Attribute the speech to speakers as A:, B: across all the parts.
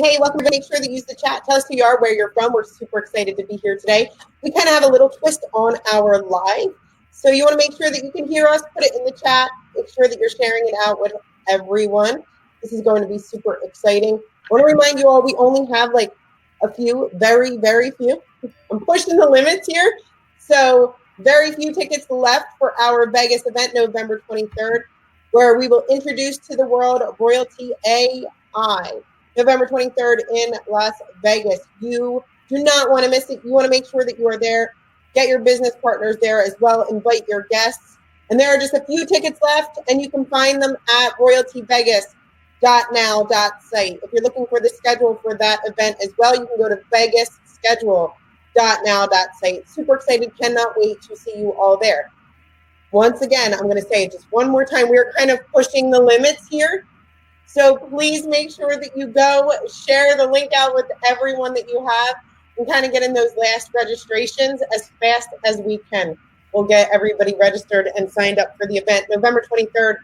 A: Hey, welcome. Make sure that you use the chat. Tell us who you are, where you're from. We're super excited to be here today. We kind of have a little twist on our live. So you want to make sure that you can hear us, put it in the chat. Make sure that you're sharing it out with everyone. This is going to be super exciting. I want to remind you all, we only have like a few, very, very few. I'm pushing the limits here. So very few tickets left for our Vegas event, November 23rd, where we will introduce to the world Royaltie AI. November 23rd in Las Vegas. You do not want to miss it. You want to make sure that you are there. Get your business partners there as well. Invite your guests. And there are just a few tickets left, and you can find them at royaltievegas.now.site. If you're looking for the schedule for that event as well, you can go to vegasschedule.now.site. Super excited. Cannot wait to see you all there. Once again, I'm going to say it just one more time. We're kind of pushing the limits here. So please make sure that you go share the link out with everyone that you have and kind of get in those last registrations as fast as we can. We'll get everybody registered and signed up for the event. November 23rd,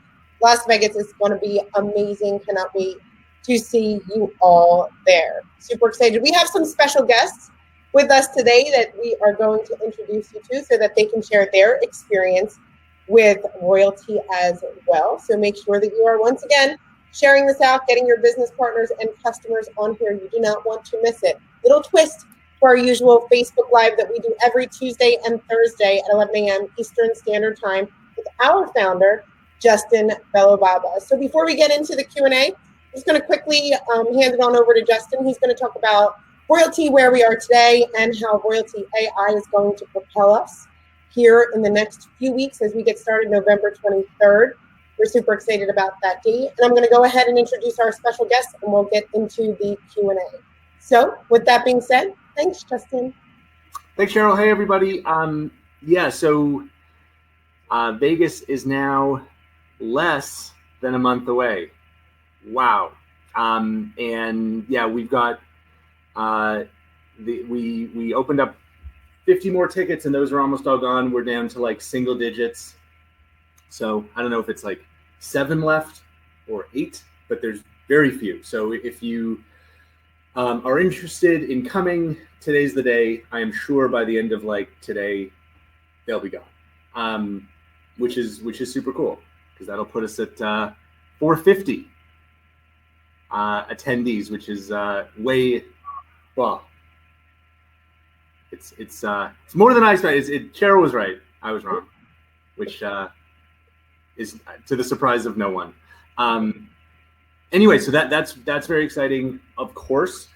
A: Las Vegas is going to be amazing. Cannot wait to see you all there. Super excited. We have some special guests with us today that we are going to introduce you to so that they can share their experience with Royaltie as well. So make sure that you are, once again, sharing this out, getting your business partners and customers on here. You do not want to miss it. Little twist to our usual Facebook Live that we do every Tuesday and Thursday at 11 a.m. Eastern Standard Time with our founder, Justin Bellobaba. So before we get into the Q&A, I'm just going to quickly hand it on over to Justin. He's going to talk about Royaltie, where we are today, and how Royaltie AI is going to propel us here in the next few weeks as we get started November 23rd. We're super excited about that date. And I'm going to go ahead and introduce our special guest, and we'll get into the Q&A. So with that being said, thanks, Justin.
B: Thanks, Cheryl. Hey, everybody. So Vegas is now less than a month away. Wow. We've got, we opened up 50 more tickets, and those are almost all gone. We're down to like single digits. So I don't know if it's like 7 left or 8, but there's very few. So if you are interested in coming, today's the day. I am sure by the end of like today, they'll be gone, which is super cool because that'll put us at 450 attendees, which is way, well, it's more than I expected. Cheryl was right. I was wrong, which is to the surprise of no one. Anyway, so that's very exciting. Of course,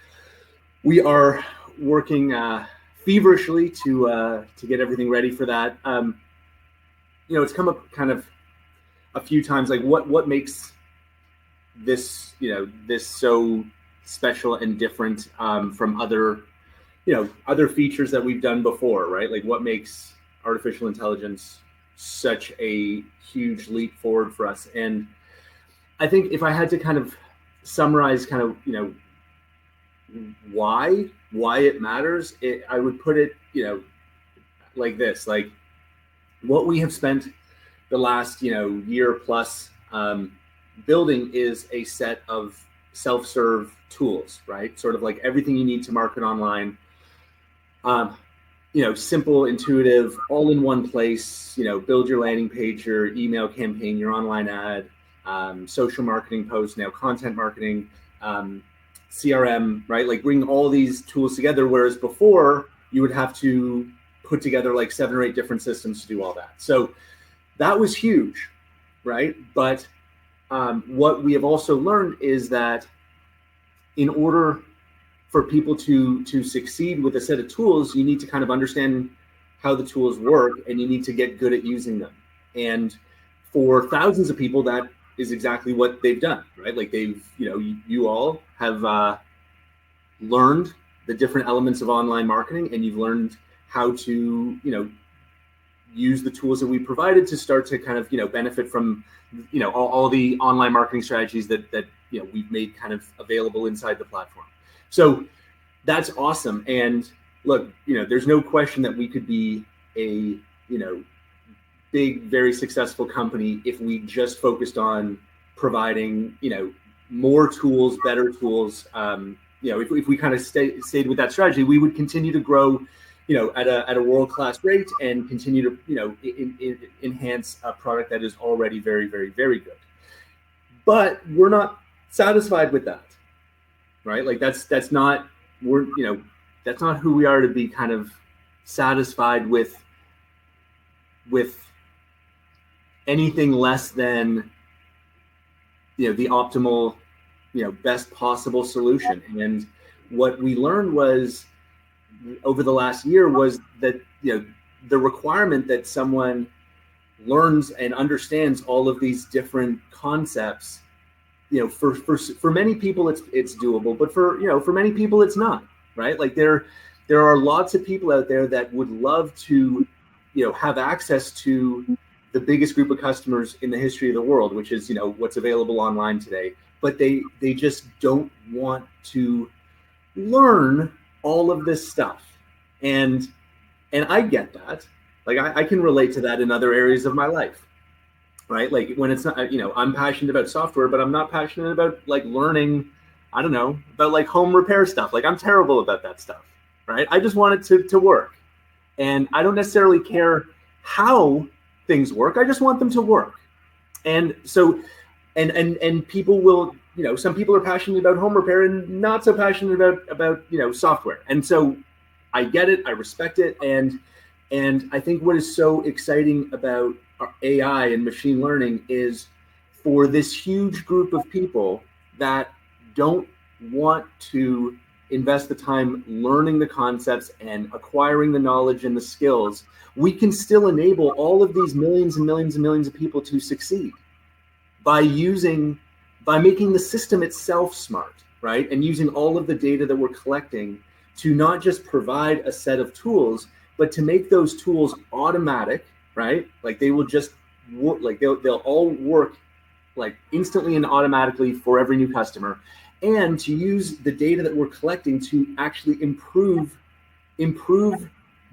B: we are working feverishly to get everything ready for that. It's come up kind of a few times, like what makes this this so special and different from other features that we've done before, right? Like what makes artificial intelligence such a huge leap forward for us. And I think if I had to kind of summarize why it matters, I would put it like this: like what we have spent the last year plus building is a set of self-serve tools, right? Sort of like everything you need to market online. Simple, intuitive, all in one place, build your landing page, your email campaign, your online ad, social marketing posts, now content marketing, CRM, right? Like bring all these tools together. Whereas before you would have to put together like 7 or 8 different systems to do all that. So that was huge, right? But what we have also learned is that in order for people to succeed with a set of tools, you need to kind of understand how the tools work, and you need to get good at using them. And for thousands of people, that is exactly what they've done, right? Like they've, you all have learned the different elements of online marketing, and you've learned how to, use the tools that we provided to start to kind of, benefit from, all the online marketing strategies that we've made kind of available inside the platform. So that's awesome. And look, there's no question that we could be a, big, very successful company if we just focused on providing, more tools, better tools. If we kind of stayed with that strategy, we would continue to grow, at a world-class rate and continue to, enhance a product that is already very, very, very good. But we're not satisfied with that, right? Like that's not that's not who we are to be kind of satisfied with anything less than the optimal, best possible solution. And what we learned was over the last year was that the requirement that someone learns and understands all of these different concepts, for many people it's doable, but for many people it's not, right? Like there are lots of people out there that would love to have access to the biggest group of customers in the history of the world, which is what's available online today, but they just don't want to learn all of this stuff. And I get that. Like I can relate to that in other areas of my life, right? Like when it's not, I'm passionate about software, but I'm not passionate about like learning, I don't know, about like home repair stuff. Like I'm terrible about that stuff, right? I just want it to work. And I don't necessarily care how things work. I just want them to work. And so, and people will, some people are passionate about home repair and not so passionate about software. And so I get it. I respect it. And I think what is so exciting about AI and machine learning is for this huge group of people that don't want to invest the time learning the concepts and acquiring the knowledge and the skills, we can still enable all of these millions and millions and millions of people to succeed by making the system itself smart, right? And using all of the data that we're collecting to not just provide a set of tools, but to make those tools automatic, right? Like they will just work, like they'll all work like instantly and automatically for every new customer, and to use the data that we're collecting to actually improve the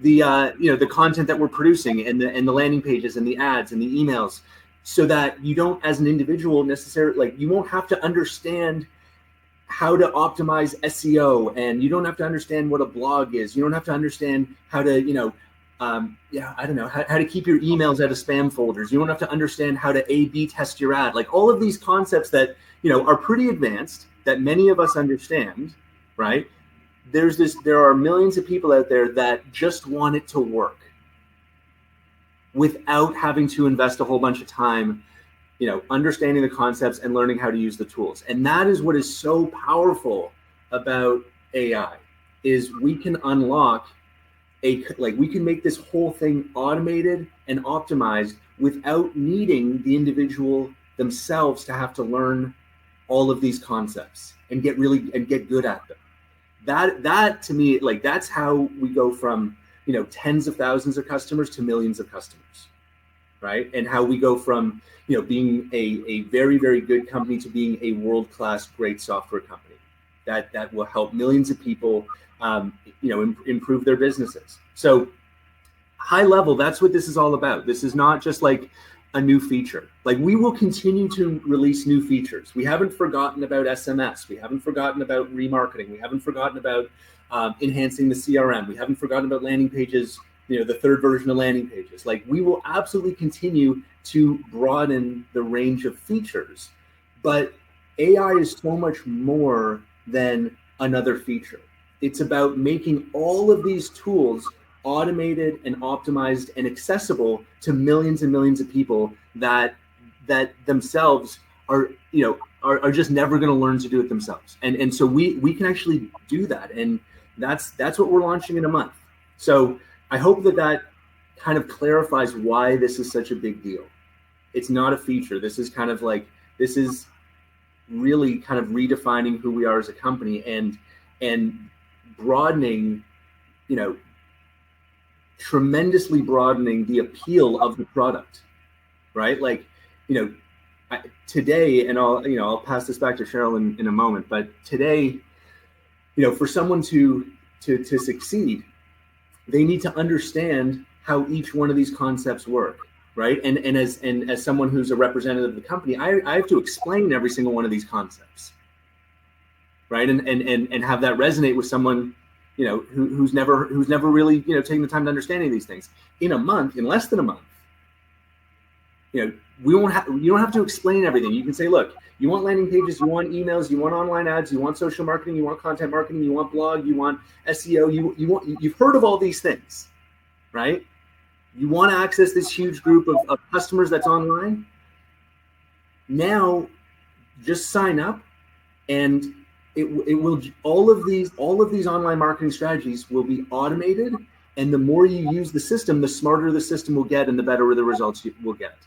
B: the content that we're producing and the landing pages and the ads and the emails, so that you don't, as an individual, necessarily, like you won't have to understand how to optimize SEO, and you don't have to understand what a blog is. You don't have to understand how to, how to keep your emails out of spam folders. You don't have to understand how to A/B test your ad. Like all of these concepts that, are pretty advanced, that many of us understand, right? There are millions of people out there that just want it to work without having to invest a whole bunch of time understanding the concepts and learning how to use the tools. And that is what is so powerful about AI, is we can unlock we can make this whole thing automated and optimized without needing the individual themselves to have to learn all of these concepts and get good at them. That to me, like that's how we go from, tens of thousands of customers to millions of customers. Right. And how we go from, being a very, very good company to being a world-class great software company that will help millions of people, improve their businesses. So high level, that's what this is all about. This is not just like a new feature. Like we will continue to release new features. We haven't forgotten about SMS. We haven't forgotten about remarketing. We haven't forgotten about enhancing the CRM. We haven't forgotten about landing pages, the third version of landing pages. Like we will absolutely continue to broaden the range of features, but AI is so much more than another feature. It's about making all of these tools automated and optimized and accessible to millions and millions of people that themselves are just never going to learn to do it themselves. And so we can actually do that. And that's what we're launching in a month. So I hope that kind of clarifies why this is such a big deal. It's not a feature. This is really kind of redefining who we are as a company and broadening, tremendously broadening the appeal of the product, right? Like, today, and I'll pass this back to Cheryl in a moment, but today, for someone to succeed, they need to understand how each one of these concepts work, right? And as someone who's a representative of the company, I have to explain every single one of these concepts, right? And have that resonate with someone, you know, who's never really, you know, taking the time to understand any of these things. In less than a month, you know, you don't have to explain everything. You can say, look, you want landing pages, you want emails, you want online ads, you want social marketing, you want content marketing, you want blog, you want SEO, you've heard of all these things, right? You want to access this huge group of customers that's online. Now, just sign up, and it will all of these online marketing strategies will be automated. And the more you use the system, the smarter the system will get, and the better the results you will get.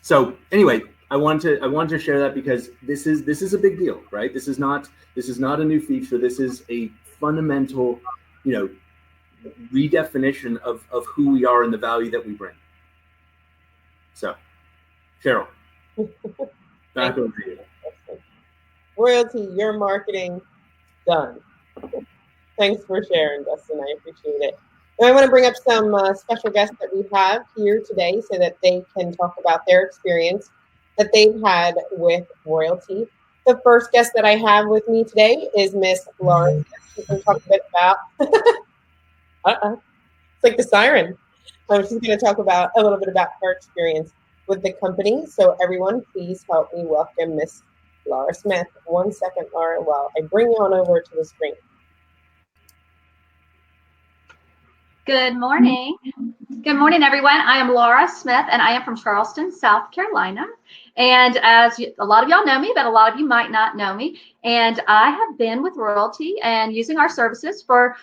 B: So anyway, I wanted to share that because this is a big deal, right? This is not a new feature. This is a fundamental, you know, redefinition of who we are and the value that we bring. So, Cheryl, back over to you.
A: Royalty, your marketing done. Thanks for sharing, Justin. I appreciate it. And I want to bring up some special guests that we have here today so that they can talk about their experience that they've had with Royaltie. The first guest that I have with me today is Miss Laura. She's going to talk a bit about it's like the siren. She's going to talk about a little bit about her experience with the company. So everyone, please help me welcome Miss Laura Smith. 1 second, Laura, while I bring you on over to the screen.
C: Good morning. Good morning, everyone. I am Laura Smith, and I am from Charleston, South Carolina. And as a lot of y'all know me, but a lot of you might not know me. And I have been with Royaltie and using our services for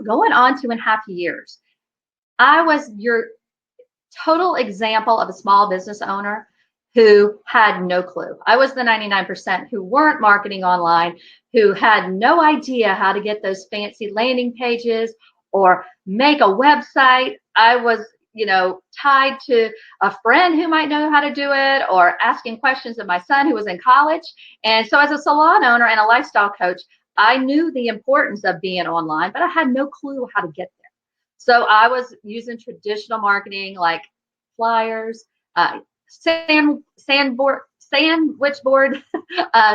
C: going on 2.5 years. I was your total example of a small business owner who had no clue. I was the 99% who weren't marketing online, who had no idea how to get those fancy landing pages or make a website. I was, you know, tied to a friend who might know how to do it or asking questions of my son who was in college. And so as a salon owner and a lifestyle coach, I knew the importance of being online, but I had no clue how to get there. So I was using traditional marketing like flyers, sandwich board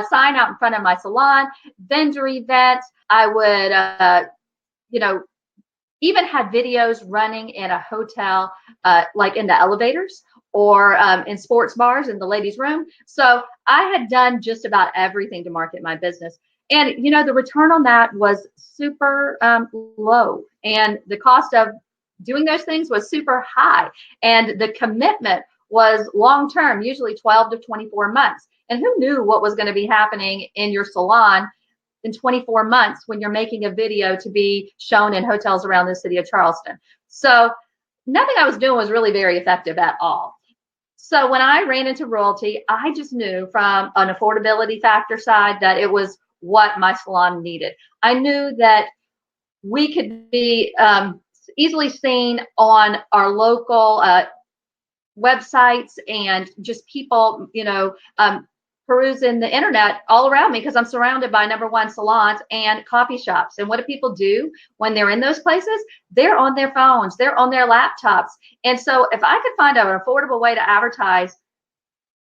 C: sign out in front of my salon, vendor events. I would, you know, even had videos running in a hotel, like in the elevators or in sports bars in the ladies' room. So I had done just about everything to market my business. And, you know, the return on that was super low. And the cost of doing those things was super high. And the commitment was long-term, usually 12 to 24 months. And who knew what was going to be happening in your salon in 24 months when you're making a video to be shown in hotels around the city of Charleston? So nothing I was doing was really very effective at all. So when I ran into Royaltie, I just knew from an affordability factor side that it was what my salon needed. I knew that we could be easily seen on our local websites and just people, you know, perusing the internet all around me because I'm surrounded by #1 salons and coffee shops. And what do people do when they're in those places? They're on their phones, they're on their laptops. And so if I could find an affordable way to advertise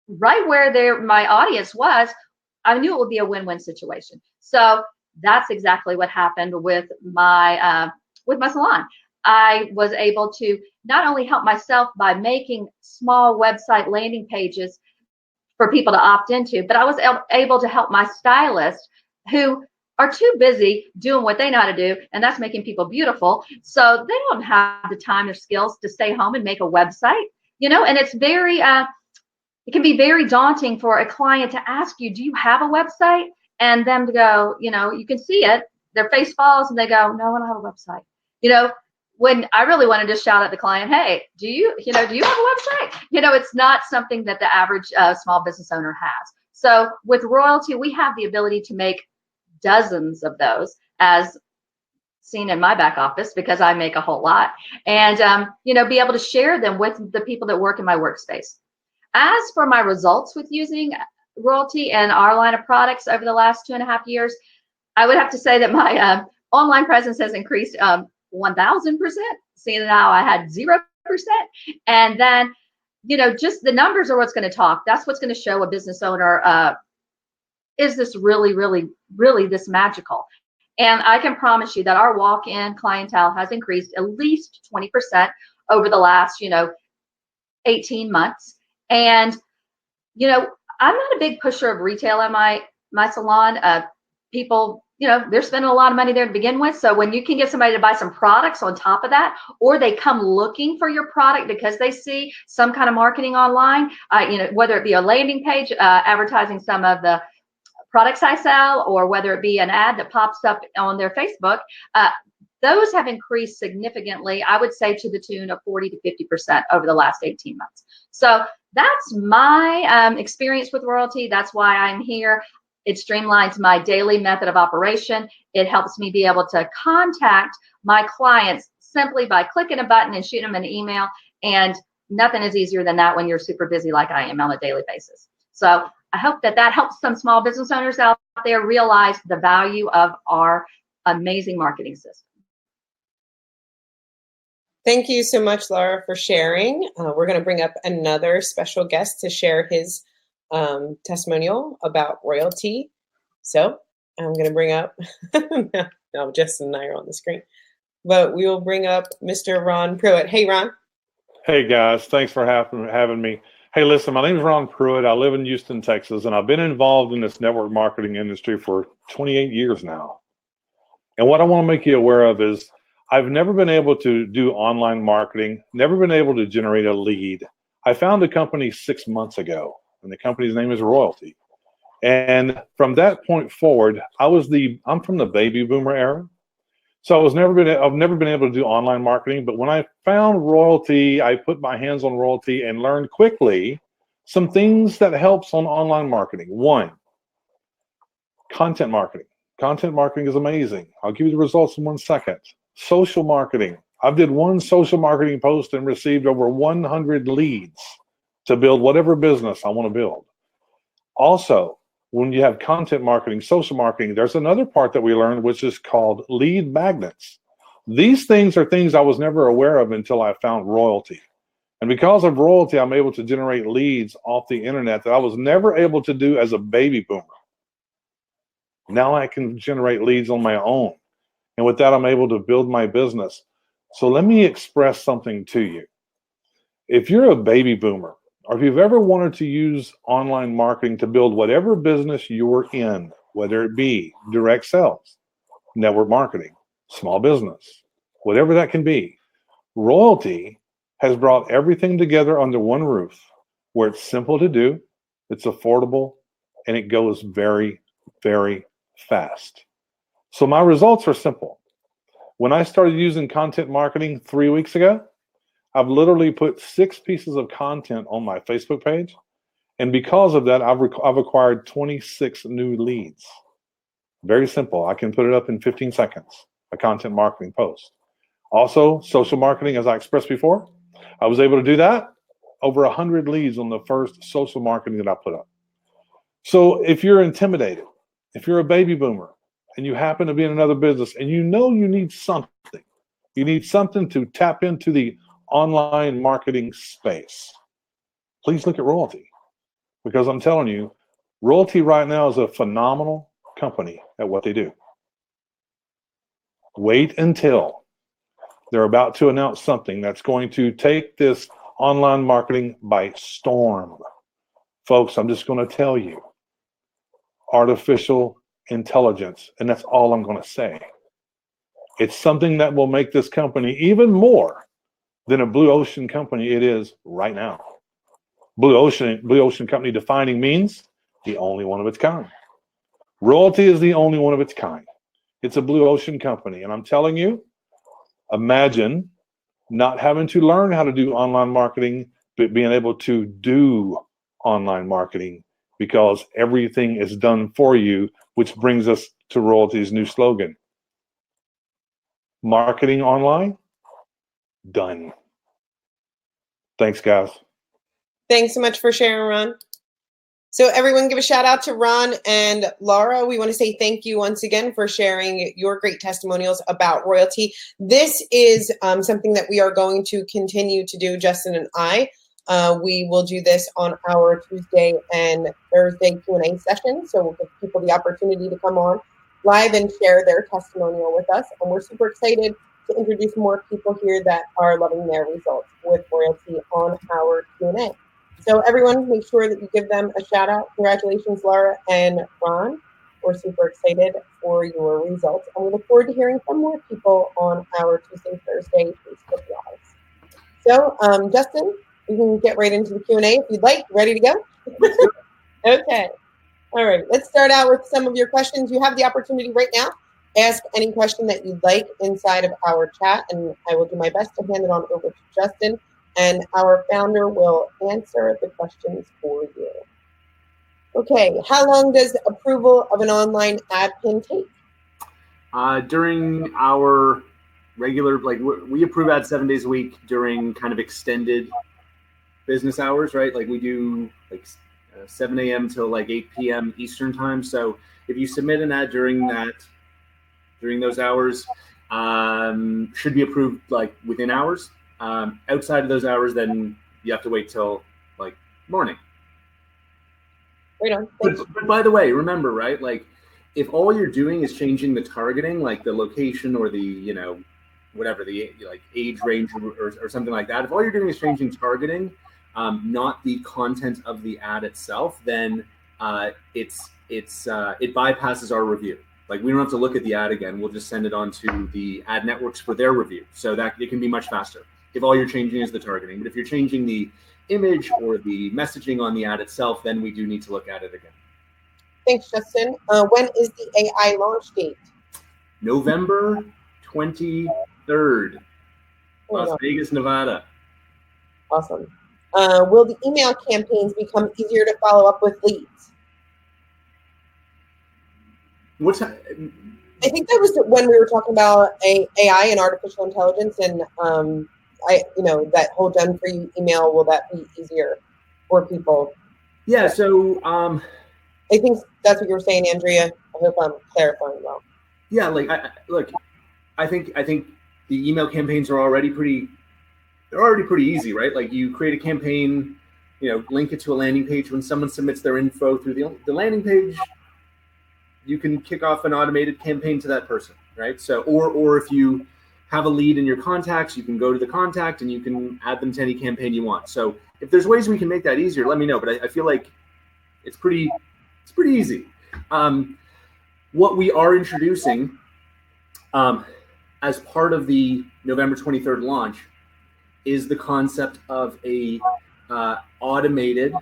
C: right where my audience was, I knew it would be a win-win situation. So that's exactly what happened with my salon. I was able to not only help myself by making small website landing pages for people to opt into, but I was able to help my stylists who are too busy doing what they know how to do, and that's making people beautiful. So they don't have the time or skills to stay home and make a website, you know, and it's very, it can be very daunting for a client to ask you, do you have a website? And them to go, you know, you can see it, their face falls and they go, no, I don't have a website. You know, when I really want to just shout at the client, hey, do you have a website? You know, it's not something that the average small business owner has. So with Royaltie, we have the ability to make dozens of those, as seen in my back office, because I make a whole lot, and you know, be able to share them with the people that work in my workspace. As for my results with using Royaltie and our line of products over the last 2.5 years, I would have to say that my online presence has increased 1,000%, seeing now I had 0 And then, just the numbers are what's going to talk. That's what's going to show a business owner, is this really, really, really this magical? And I can promise you that our walk-in clientele has increased at least 20% over the last, 18 months. And, I'm not a big pusher of retail in my salon. People, they're spending a lot of money there to begin with. So when you can get somebody to buy some products on top of that, or they come looking for your product because they see some kind of marketing online, whether it be a landing page advertising some of the products I sell, or whether it be an ad that pops up on their Facebook, those have increased significantly, I would say to the tune of 40 to 50% over the last 18 months. So that's my experience with Royaltie. That's why I'm here. It streamlines my daily method of operation. It helps me be able to contact my clients simply by clicking a button and shooting them an email. And nothing is easier than that when you're super busy like I am on a daily basis. So I hope that helps some small business owners out there realize the value of our amazing marketing system.
A: Thank you so much, Laura, for sharing. We're going to bring up another special guest to share his testimonial about Royaltie. So I'm going to bring up, no, Justin and I are on the screen, but we will bring up Mr. Ron Pruitt. Hey, Ron.
D: Hey, guys. Thanks for having me. Hey, listen, my name is Ron Pruitt. I live in Houston, Texas, and I've been involved in this network marketing industry for 28 years now. And what I want to make you aware of is I've never been able to do online marketing, never been able to generate a lead. I found a company 6 months ago, and the company's name is Royaltie. And from that point forward, I'm from the baby boomer era. So I've never been able to do online marketing, but when I found Royaltie, I put my hands on Royaltie and learned quickly some things that helps on online marketing. One, content marketing. Content marketing is amazing. I'll give you the results in 1 second. Social marketing. I did one social marketing post and received over 100 leads to build whatever business I want to build. Also, when you have content marketing, social marketing, there's another part that we learned, which is called lead magnets. These things are things I was never aware of until I found Royaltie. And because of Royaltie, I'm able to generate leads off the internet that I was never able to do as a baby boomer. Now I can generate leads on my own. And with that, I'm able to build my business. So let me express something to you. If you're a baby boomer, or if you've ever wanted to use online marketing to build whatever business you're in, whether it be direct sales, network marketing, small business, whatever that can be, Royaltie has brought everything together under one roof where it's simple to do, it's affordable, and it goes very, very fast. So my results are simple. When I started using content marketing 3 weeks ago, I've literally put 6 pieces of content on my Facebook page. And because of that, I've acquired 26 new leads. Very simple. I can put it up in 15 seconds, a content marketing post. Also, social marketing, as I expressed before, I was able to do that. Over 100 leads on the first social marketing that I put up. So if you're intimidated, if you're a baby boomer, and you happen to be in another business, and you need something to tap into the online marketing space, please look at Royaltie, because I'm telling you, Royaltie right now is a phenomenal company at what they do. Wait until they're about to announce something that's going to take this online marketing by storm. Folks, I'm just going to tell you, artificial intelligence, and that's all I'm going to say. It's something that will make this company even more than a blue ocean company it is right now. Blue ocean company defining means the only one of its kind. Royaltie is the only one of its kind. It's a blue ocean company, and I'm telling you, imagine not having to learn how to do online marketing, but being able to do online marketing because everything is done for you, which brings us to Royaltie's new slogan. Marketing online, done. Thanks, guys.
A: Thanks so much for sharing, Ron. So everyone give a shout out to Ron and Laura. We want to say thank you once again for sharing your great testimonials about Royaltie. This is something that we are going to continue to do, Justin and I. We will do this on our Tuesday and Thursday Q&A session. So we'll give people the opportunity to come on live and share their testimonial with us. And we're super excited to introduce more people here that are loving their results with Royaltie on our Q&A. So everyone, make sure that you give them a shout out. Congratulations, Laura and Ron. We're super excited for your results. And we look forward to hearing from more people on our Tuesday, Thursday Facebook Lives. So Justin, you can get right into the Q&A if you'd like. Ready to go? Okay. All right. Let's start out with some of your questions. You have the opportunity right now. Ask any question that you'd like inside of our chat, and I will do my best to hand it on over to Justin, and our founder will answer the questions for you. Okay. How long does approval of an online ad pin take?
B: During our regular, like we approve ads 7 days a week during kind of extended business hours, right? Like we do like 7 a.m. till like 8 p.m. Eastern time. So if you submit an ad during those hours, should be approved like within hours. Outside of those hours, then you have to wait till like morning.
A: Right on.
B: But by the way, remember, right? Like if all you're doing is changing the targeting, like the location or the, you know, whatever the like age range or something like that, if all you're doing is changing targeting, not the content of the ad itself, then it bypasses our review. Like we don't have to look at the ad again. We'll just send it on to the ad networks for their review, so that it can be much faster if all you're changing is the targeting. But if you're changing the image or the messaging on the ad itself, then we do need to look at it again.
A: Thanks, Justin. When is the AI launch date?
B: November 23rd, Las Vegas, Nevada.
A: Awesome. Will the email campaigns become easier to follow up with leads? I think that was when we were talking about AI and artificial intelligence, and that whole done for you email. Will that be easier for people?
B: Yeah. So
A: I think that's what you were saying, Andrea. I hope I'm clarifying well.
B: Yeah. Like, I think the email campaigns are already pretty easy, right? Like you create a campaign, link it to a landing page. When someone submits their info through the landing page, you can kick off an automated campaign to that person, right? So, or if you have a lead in your contacts, you can go to the contact and you can add them to any campaign you want. So if there's ways we can make that easier, let me know. But I feel like it's pretty easy. What we are introducing as part of the November 23rd launch is the concept of a automated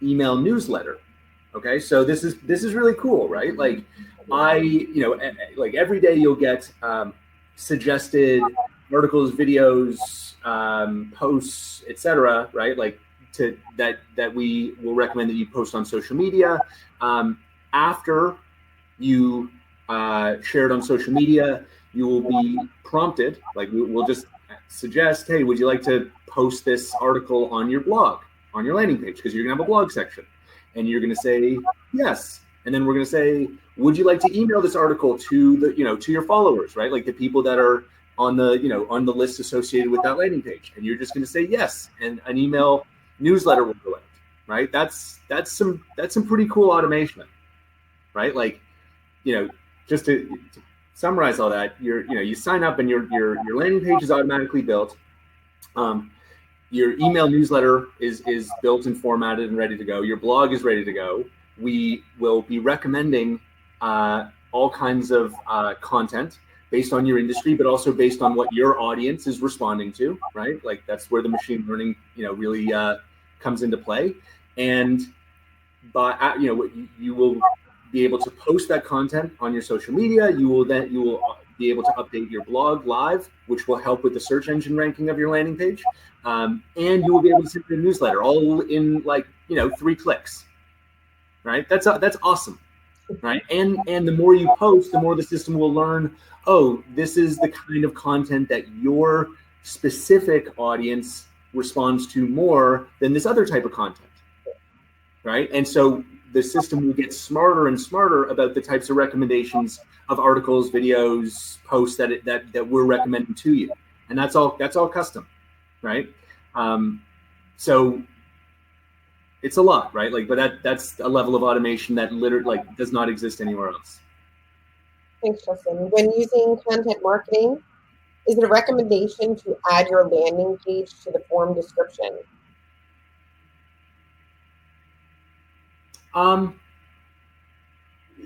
B: email newsletter. Okay, so this is really cool, right? Like like every day you'll get suggested articles, videos, posts, etc. Right? Like that we will recommend that you post on social media. After you share it on social media, you will be prompted. Like we'll just suggest, hey, would you like to post this article on your blog, on your landing page, because you're gonna have a blog section. And you're going to say yes, and then we're going to say, would you like to email this article to to your followers, right? Like the people that are on the on the list associated with that landing page, and you're just going to say yes, and an email newsletter will go out, right? That's some pretty cool automation, right? Like just to summarize all that, you sign up and your landing page is automatically built. Your email newsletter is built and formatted and ready to go. Your blog is ready to go. We will be recommending all kinds of content based on your industry, but also based on what your audience is responding to, right? Like that's where the machine learning, really comes into play. And by you will be able to post that content on your social media. You will be able to update your blog live, which will help with the search engine ranking of your landing page. And you will be able to send a newsletter all in 3 clicks, right? That's awesome, right? And the more you post, the more the system will learn, oh, this is the kind of content that your specific audience responds to more than this other type of content. right? And so the system will get smarter and smarter about the types of recommendations of articles, videos, posts that we're recommending to you, and that's all custom, right? So it's a lot, right? Like, but that's a level of automation that literally like does not exist anywhere else.
A: Thanks, Justin. When using content marketing, is it a recommendation to add your landing page to the form description?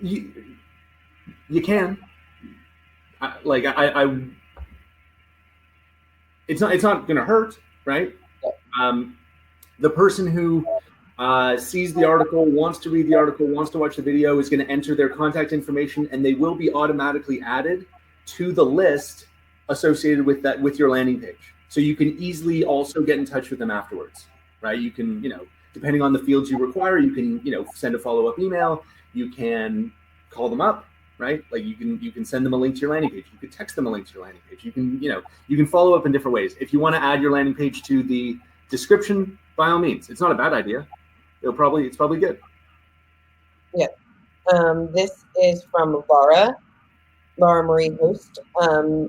B: You can. It's not going to hurt, right? The person who sees the article, wants to read the article, wants to watch the video, is going to enter their contact information, and they will be automatically added to the list associated with your landing page. So you can easily also get in touch with them afterwards, right? You can, depending on the fields you require, you can, send a follow-up email. You can call them up, right? Like you can send them a link to your landing page. You could text them a link to your landing page. You can follow up in different ways. If you want to add your landing page to the description, by all means, it's not a bad idea. It's probably good.
A: Yeah. This is from Laura Marie Host.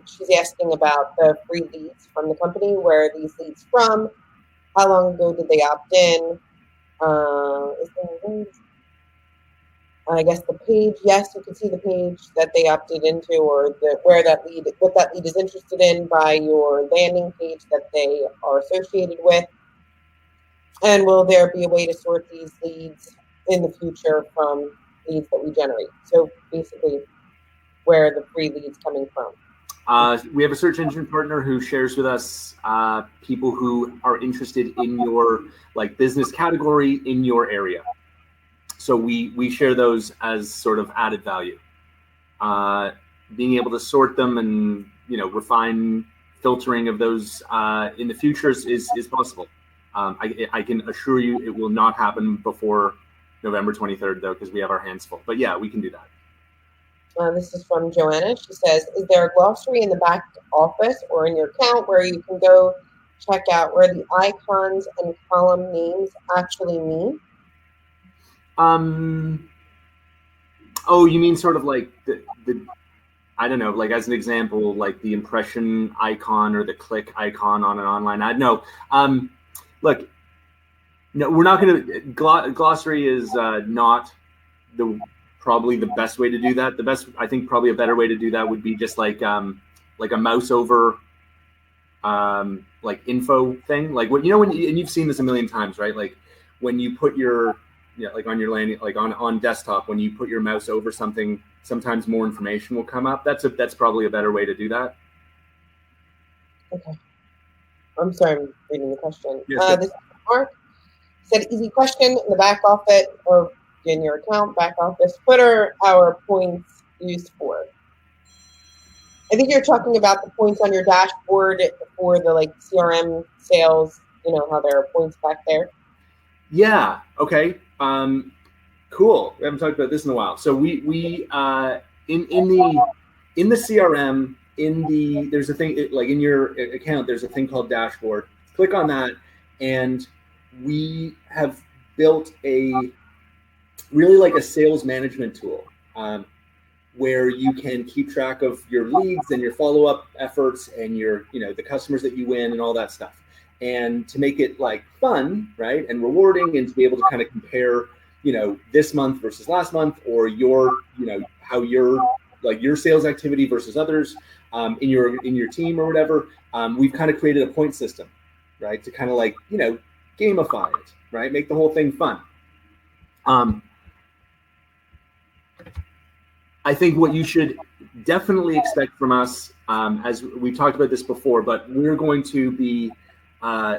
A: She's asking about the free leads from the company. Where are these leads from? How long ago did they opt in? I guess the page, yes, you can see the page that they opted into, or what that lead is interested in by your landing page that they are associated with. And will there be a way to sort these leads in the future from leads that we generate? So basically, where are the free leads coming from?
B: We have a search engine partner who shares with us people who are interested in your business category in your area. So we share those as sort of added value. Being able to sort them and refine filtering of those in the future is possible. I can assure you it will not happen before November 23rd, though, because we have our hands full. But yeah, we can do that.
A: This is from Joanna. She says, is there a glossary in the back office or in your account where you can go check out where the icons and column names actually mean?
B: Oh, you mean sort of like the I don't know, like as an example, like the impression icon or the click icon on an online ad? No. Look, no, we're not going to. Glossary is not probably the best way to do that. The best, I think, probably a better way to do that would be just like a mouse over info thing. Like when and you've seen this a million times, right? Like when you put your on your landing, on desktop, when you put your mouse over something, sometimes more information will come up. That's probably a better way to do that.
A: Okay. I'm sorry, I'm reading the question.
B: Yes,
A: this is Mark. Said, easy question in the back office or in your account, back office. What are our points used for? I think you're talking about the points on your dashboard for the CRM sales, how there are points back there.
B: Yeah. Okay. Cool. We haven't talked about this in a while. So we in the CRM, there's a thing in your account, there's a thing called dashboard. Click on that, and we have built a sales management tool where you can keep track of your leads and your follow-up efforts and your the customers that you win and all that stuff. And to make it fun, right, and rewarding, and to be able to kind of compare, this month versus last month, or your, how your sales activity versus others in your team or whatever. We've kind of created a point system, right, to kind of gamify it, right, make the whole thing fun. I think what you should definitely expect from us, as we talked about this before, but we're going to be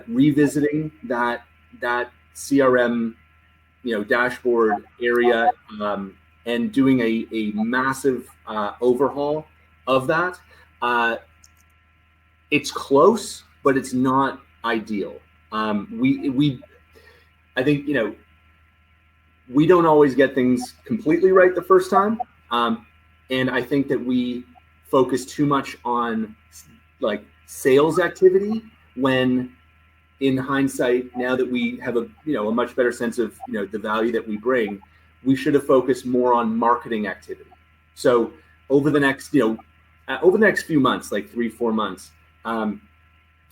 B: revisiting that CRM, dashboard area, and doing a massive overhaul of that. It's close, but it's not ideal. I think we don't always get things completely right the first time, and I think that we focus too much on sales activity when in hindsight, now that we have a much better sense of the value that we bring, we should have focused more on marketing activity. So over the next few months, like 3-4 months,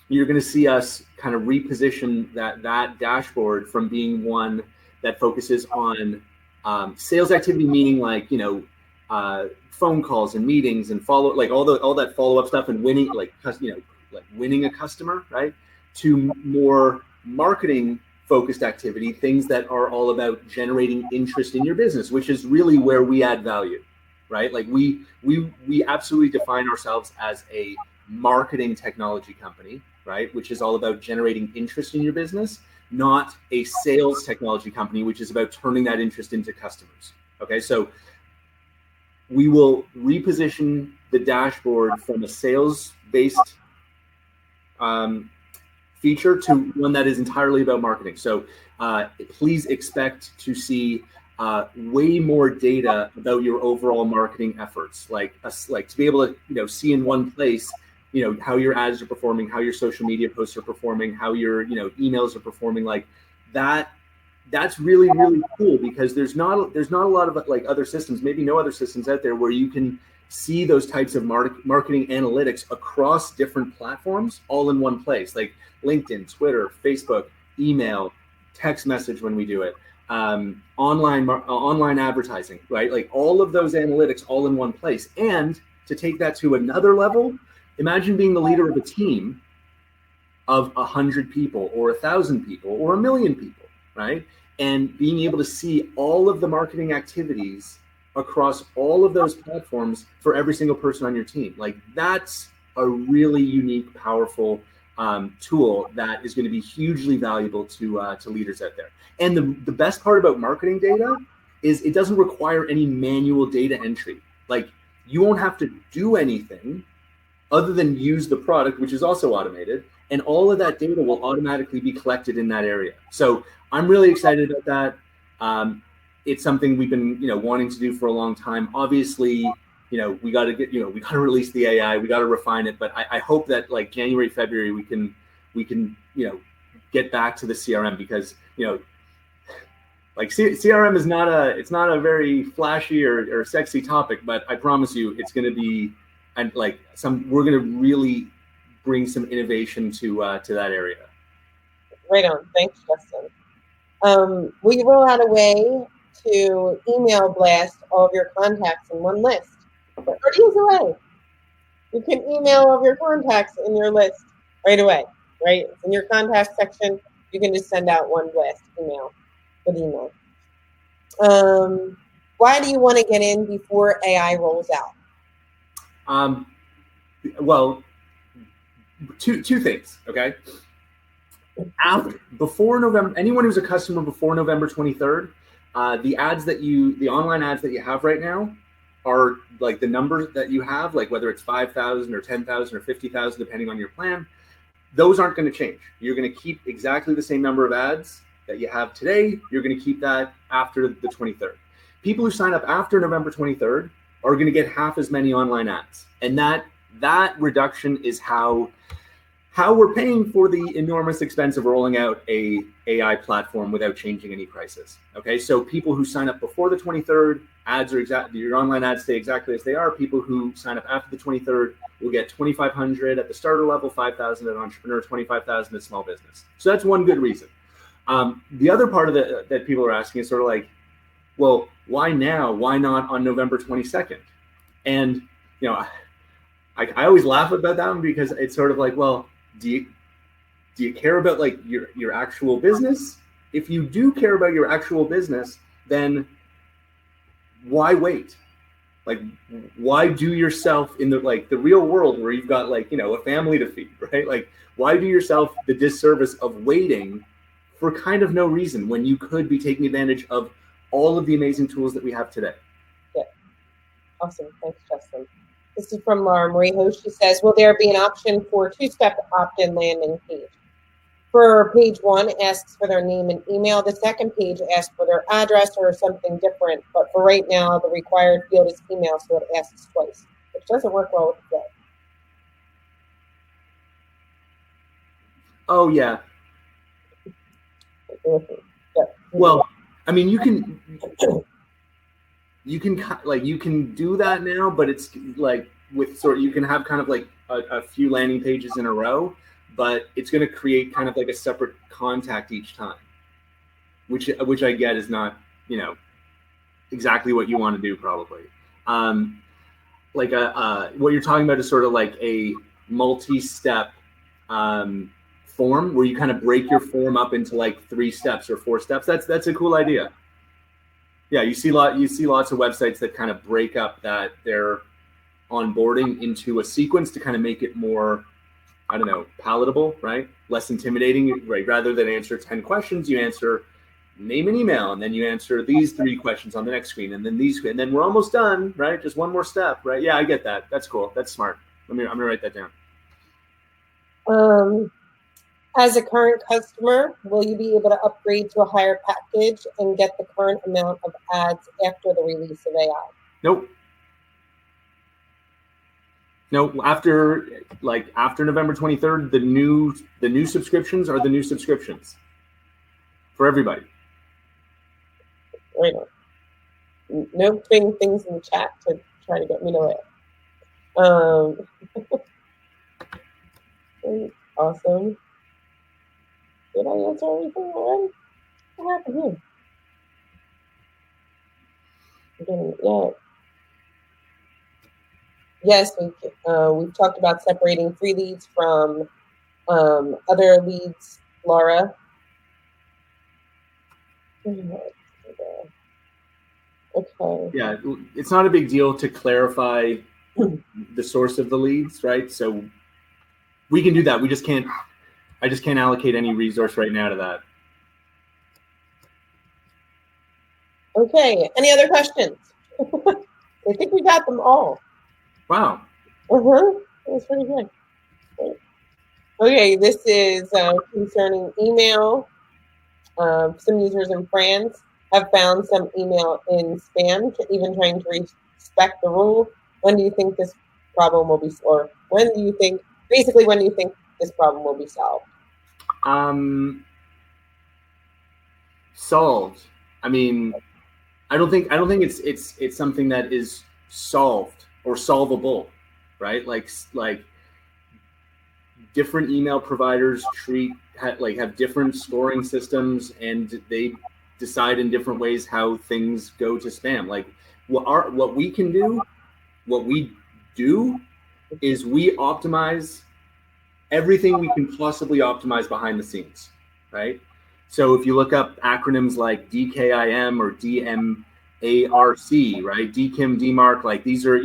B: you're going to see us kind of reposition that dashboard from being one that focuses on sales activity, meaning like phone calls and meetings and all that follow-up stuff and winning like winning a customer, right, to more marketing focused activity, things that are all about generating interest in your business, which is really where we add value, right? Like we absolutely define ourselves as a marketing technology company, right, which is all about generating interest in your business, not a sales technology company, which is about turning that interest into customers. Okay, so we will reposition the dashboard from a sales-based feature to one that is entirely about marketing. So please expect to see way more data about your overall marketing efforts, like to be able to see in one place how your ads are performing, how your social media posts are performing, how your emails are performing. Like that's really, really cool, because there's not a lot of like other systems, maybe no other systems out there where you can see those types of marketing analytics across different platforms all in one place, like LinkedIn, Twitter, Facebook, email, text message when we do it, online advertising, right? Like all of those analytics all in one place. And to take that to another level, imagine being the leader of a team of 100 people or 1,000 people or 1,000,000 people, right? And being able to see all of the marketing activities across all of those platforms for every single person on your team. Like that's a really unique, powerful tool that is going to be hugely valuable to leaders out there. And the best part about marketing data is it doesn't require any manual data entry. Like you won't have to do anything other than use the product, which is also automated, and all of that data will automatically be collected in that area. So I'm really excited about that. It's something we've been, wanting to do for a long time. Obviously, we got to release the AI, we got to refine it. But I hope that like January, February, we can, get back to the CRM, because, like CRM is not a very flashy or sexy topic, but I promise you, it's going to be, and like we're going to really bring some innovation to that area.
A: Right on. Thanks, Justin. We roll out a way to email blast all of your contacts in one list. But here's a way. You can email all of your contacts in your list right away, right? It's in your contact section. You can just send out one blast email with email. Why do you want to get in before AI rolls out?
B: Well, two things, okay? Before November, anyone who's a customer before November 23rd, the online ads that you have right now are like the numbers that you have, like whether it's 5,000 or 10,000 or 50,000, depending on your plan, those aren't going to change. You're going to keep exactly the same number of ads that you have today. You're going to keep that after the 23rd. People who sign up after November 23rd are going to get half as many online ads. And that reduction is how we're paying for the enormous expense of rolling out a AI platform without changing any prices. Okay, so people who sign up before the 23rd, your online ads stay exactly as they are. People who sign up after the 23rd will get $2,500 at the starter level, $5,000 at entrepreneur, $25,000 at small business. So that's one good reason. The other part of that people are asking is sort of like, well, why now? Why not on November 22nd? And I always laugh about that one, because it's sort of like, well, do you care about like your actual business? If you do care about your actual business, then why wait? Like, why do yourself in the real world where you've got a family to feed, right? Like, why do yourself the disservice of waiting for kind of no reason when you could be taking advantage of all of the amazing tools that we have today?
A: Yeah. Awesome. Thanks, Justin. This is from Laura Marie Host. She says, will there be an option for two-step opt-in landing page? For page one, asks for their name and email. The second page asks for their address or something different. But for right now, the required field is email, so it asks twice, which doesn't work well with the
B: Oh, yeah. Well, I mean, you can do that now, but it's like with you can have kind of like a few landing pages in a row, but it's going to create kind of like a separate contact each time, which I get is not, exactly what you want to do probably. What you're talking about is sort of like a multi-step form where you kind of break your form up into like 3 steps or 4 steps. That's a cool idea. Yeah, you see lots of websites that kind of break up their onboarding into a sequence to kind of make it more, I don't know, palatable, right? Less intimidating, right? Rather than answer 10 questions, you answer name and email, and then you answer these 3 questions on the next screen, and then and then we're almost done, right? Just one more step, right? Yeah, I get that. That's cool. That's smart. I'm gonna write that down.
A: As a current customer, will you be able to upgrade to a higher package and get the current amount of ads after the release of AI?
B: Nope. No, after November 23rd, the new subscriptions are the new subscriptions for everybody.
A: Right on. No putting things in the chat to try to get me to it. Awesome. Did I answer everything already? What happened here? Yeah. Yes, we've talked about separating free leads from other leads, Laura. Okay.
B: Yeah, it's not a big deal to clarify the source of the leads, right? So we can do that. I just can't allocate any resource right now to that.
A: Okay. Any other questions? I think we got them all.
B: Wow.
A: That's pretty good. Okay, this is concerning email. Some users and friends have found some email in spam, even trying to respect the rule. When do you think this problem will be, or when do you think this problem will be solved?
B: Solved. I mean, I don't think it's something that is solved or solvable, right? Like different email providers have different scoring systems, and they decide in different ways how things go to spam. Like what we do is we optimize everything we can possibly optimize behind the scenes, right? So if you look up acronyms like DKIM or DMARC, right? DKIM, DMARC, like these are,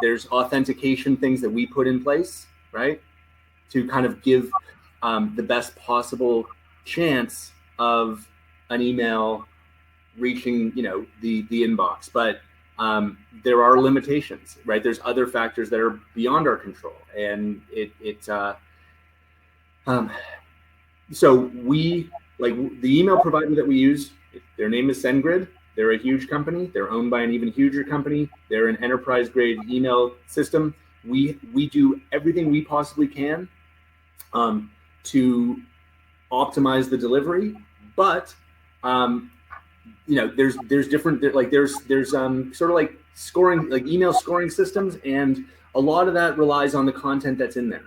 B: there's authentication things that we put in place, right? To kind of give the best possible chance of an email reaching, the inbox. But there are limitations, right? There's other factors that are beyond our control, and so we, like the email provider that we use, their name is SendGrid. They're a huge company. They're owned by an even huger company. They're an enterprise grade email system. We do everything we possibly can to optimize the delivery, but there's different, there's sort of like scoring, like email scoring systems, and a lot of that relies on the content that's in there.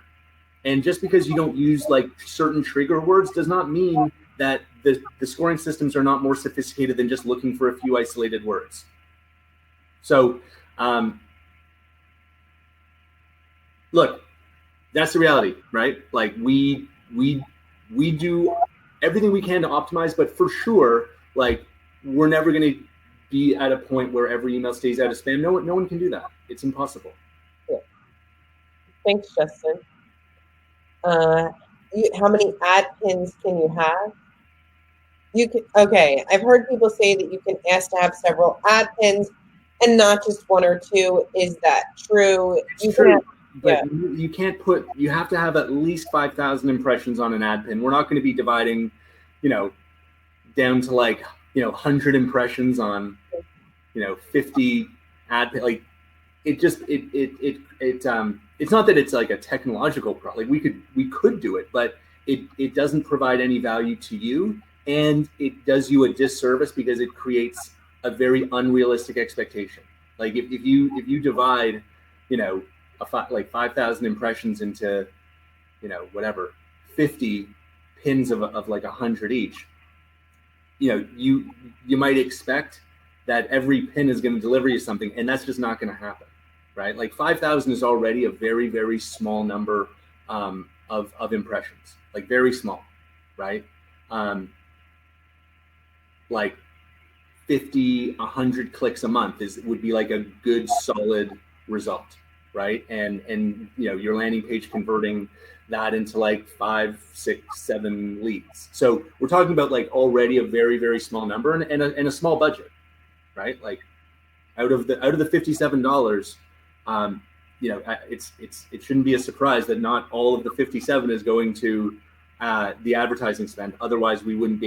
B: And just because you don't use like certain trigger words does not mean that the scoring systems are not more sophisticated than just looking for a few isolated words. So look, that's the reality, right? Like we do everything we can to optimize, but for sure, like we're never going to be at a point where every email stays out of spam. No one can do that. It's impossible.
A: Yeah. Thanks, Justin. How many ad pins can you have? Okay, I've heard people say that you can ask to have several ad pins and not just 1 or 2. Is that true?
B: It's true. But you can't you have to have at least 5,000 impressions on an ad pin. We're not going to be dividing, down to like, 100 impressions on, 50 ad pin. Like it's not that it's like a technological problem. Like we could do it, but it doesn't provide any value to you. and it does you a disservice because it creates a very unrealistic expectation. Like if you divide, like 5,000 impressions into, whatever, 50 pins of like 100 each, you might expect that every pin is going to deliver you something, and that's just not going to happen, right? Like 5,000 is already a very, very small number of impressions, like very small, right? Like 50, 100 clicks a month would be like a good solid result, right? And your landing page converting that into like 5, 6, 7 leads. So we're talking about like already a very, very small number and a small budget, right? Like out of the $57, it shouldn't be a surprise that not all of the 57 is going to the advertising spend. Otherwise, we wouldn't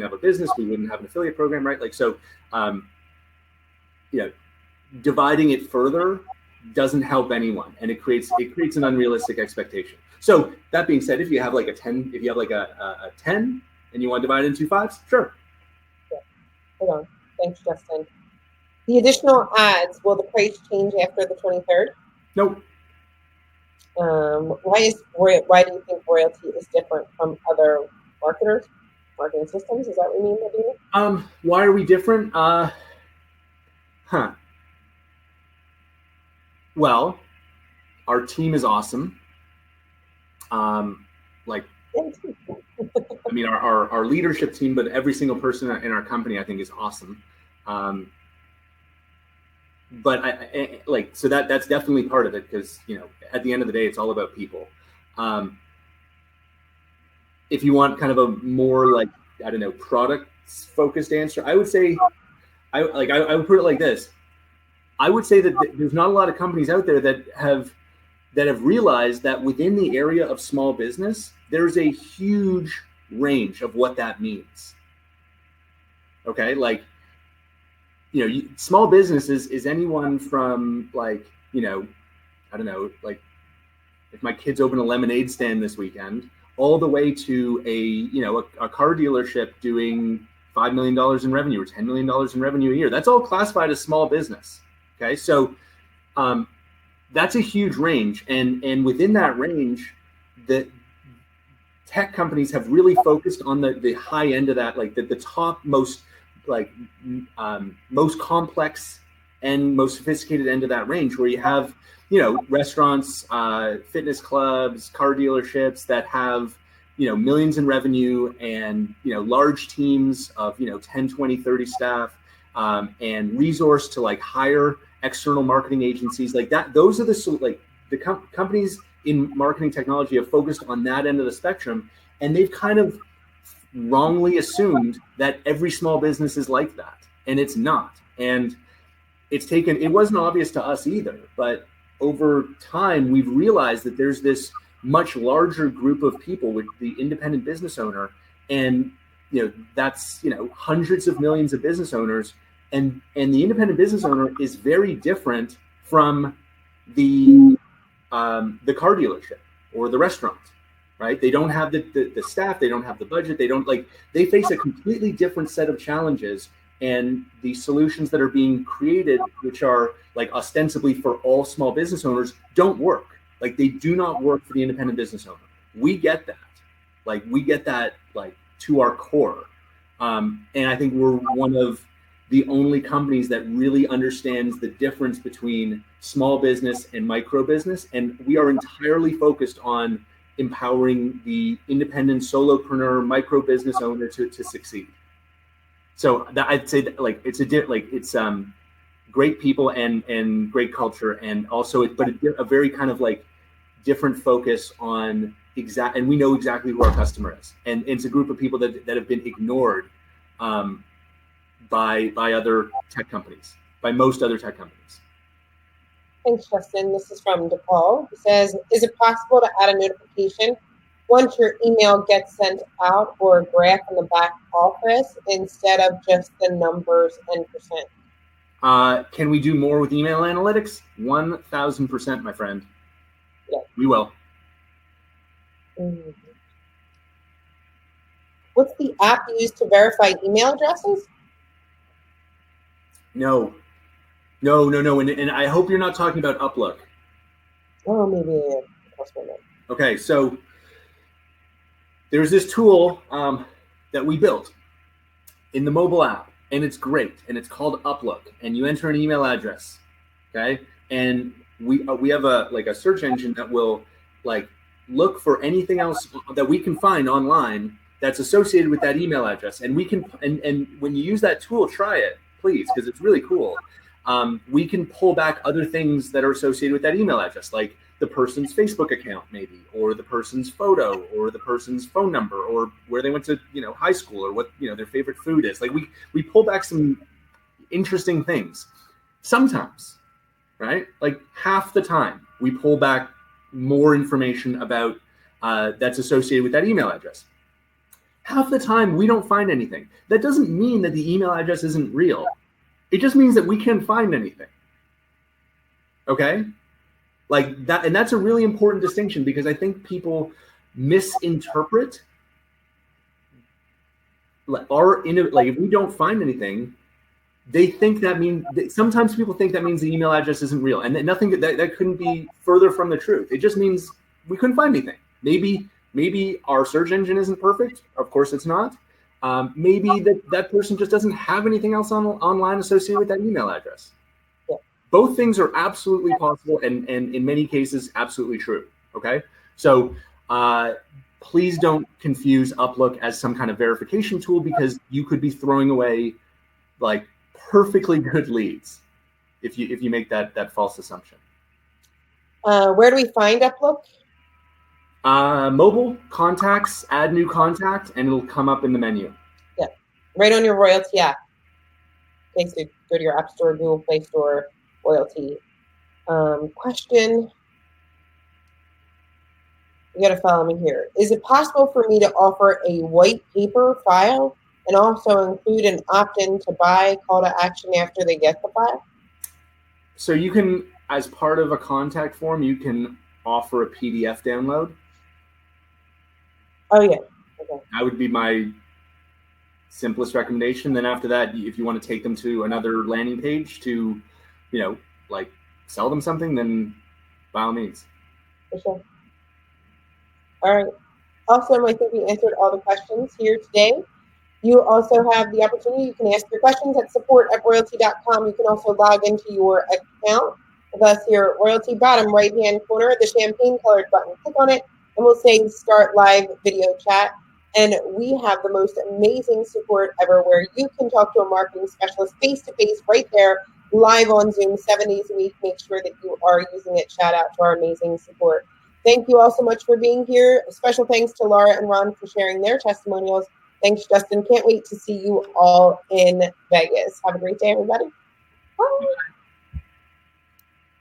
B: have a business, we wouldn't have an affiliate program, right? Like so, dividing it further doesn't help anyone, and it creates an unrealistic expectation. So that being said, if you have like a 10, if you have like a 10 and you want to divide it into 5s, sure.
A: Yeah. Hold on. Thanks, Justin. The additional ads, will the price change after the 23rd?
B: Nope.
A: Why do you think Royaltie is different from other marketing systems? Is that what you mean, Nadine?
B: Why are we different? Well, our team is awesome. I mean, our leadership team, but every single person in our company, I think, is awesome. But so that's definitely part of it, because at the end of the day, it's all about people. If you want kind of a more like, I don't know, product focused answer, I would say I would put it like this. I would say that there's not a lot of companies out there that have realized that within the area of small business, there's a huge range of what that means. Okay, like small business is anyone from like, I don't know, like if my kids open a lemonade stand this weekend, all the way to a car dealership doing $5 million in revenue or $10 million in revenue a year. That's all classified as small business. Okay, so that's a huge range, and within that range, the tech companies have really focused on the high end of that, like the top most most complex and most sophisticated end of that range, where you have restaurants, fitness clubs, car dealerships that have millions in revenue, and large teams of 10, 20, 30 staff, and resource to like hire external marketing agencies like that. Those are the companies in marketing technology have focused on that end of the spectrum, and they've kind of wrongly assumed that every small business is like that, and it's not. And it wasn't obvious to us either, but over time we've realized that there's this much larger group of people with the independent business owner, and that's hundreds of millions of business owners, and the independent business owner is very different from the car dealership or the restaurant, right? They don't have the staff, they don't have the budget, they face a completely different set of challenges, and the solutions that are being created, which are like ostensibly for all small business owners, don't work. Like they do not work for the independent business owner. We get that. Like to our core. And I think we're one of the only companies that really understands the difference between small business and micro business. And we are entirely focused on empowering the independent solopreneur micro business owner to succeed. So I'd say that it's great people and great culture, and also a very kind of like different focus on and we know exactly who our customer is, and it's a group of people that have been ignored by other tech companies, by most other tech companies.
A: Thanks, Justin. This is from DePaul. It says, is it possible to add a notification once your email gets sent out, or a graph in the back office instead of just the numbers and percent?
B: Can we do more with email analytics? 1,000%, my friend. Yeah. We will.
A: Mm-hmm. What's the app used to verify email addresses?
B: No. And I hope you're not talking about Uplook.
A: Oh, maybe.
B: Okay, so there's this tool that we built in the mobile app, and it's great, and it's called Uplook, and you enter an email address, okay, and we have a search engine that will look for anything else that we can find online that's associated with that email address, and we can and when you use that tool, try it, please, because it's really cool. We can pull back other things that are associated with that email address, like the person's Facebook account, maybe, or the person's photo, or the person's phone number, or where they went to, high school, or what, their favorite food is. Like we pull back some interesting things sometimes, right? Like half the time we pull back more information about that's associated with that email address. Half the time we don't find anything. That doesn't mean that the email address isn't real. It just means that we can't find anything. Okay? Like that, and that's a really important distinction, because I think people misinterpret if we don't find anything, they think that means, sometimes people think that means the email address isn't real, and nothing that couldn't be further from the truth. It just means we couldn't find anything. Maybe our search engine isn't perfect. Of course it's not. Maybe that person just doesn't have anything else online associated with that email address.
A: Yeah.
B: Both things are absolutely possible, and in many cases, absolutely true. Okay? So please don't confuse Uplook as some kind of verification tool, because you could be throwing away perfectly good leads if you make that false assumption.
A: Where do we find Uplook?
B: Mobile contacts, add new contact, and it'll come up in the menu.
A: Yeah, right on your Royaltie app. Okay, so go to your App Store, Google Play Store, Royaltie. Question. You got to follow me here. Is it possible for me to offer a white paper file and also include an opt-in to buy call to action after they get the file?
B: So you can, as part of a contact form, you can offer a PDF download.
A: Oh, yeah. Okay.
B: That would be my simplest recommendation. Then after that, if you want to take them to another landing page to, sell them something, then by all means.
A: For sure. All right. Awesome. I think we answered all the questions here today. You also have the opportunity, you can ask your questions at support@royaltie.com. You can also log into your account with us here at Royaltie. Bottom right-hand corner, the champagne-colored button. Click on it, and we'll say Start Live Video Chat. And we have the most amazing support ever, where you can talk to a marketing specialist face-to-face right there, live on Zoom 7 days a week. Make sure that you are using it. Shout out to our amazing support. Thank you all so much for being here. A special thanks to Laura and Ron for sharing their testimonials. Thanks, Justin. Can't wait to see you all in Vegas. Have a great day, everybody. Bye.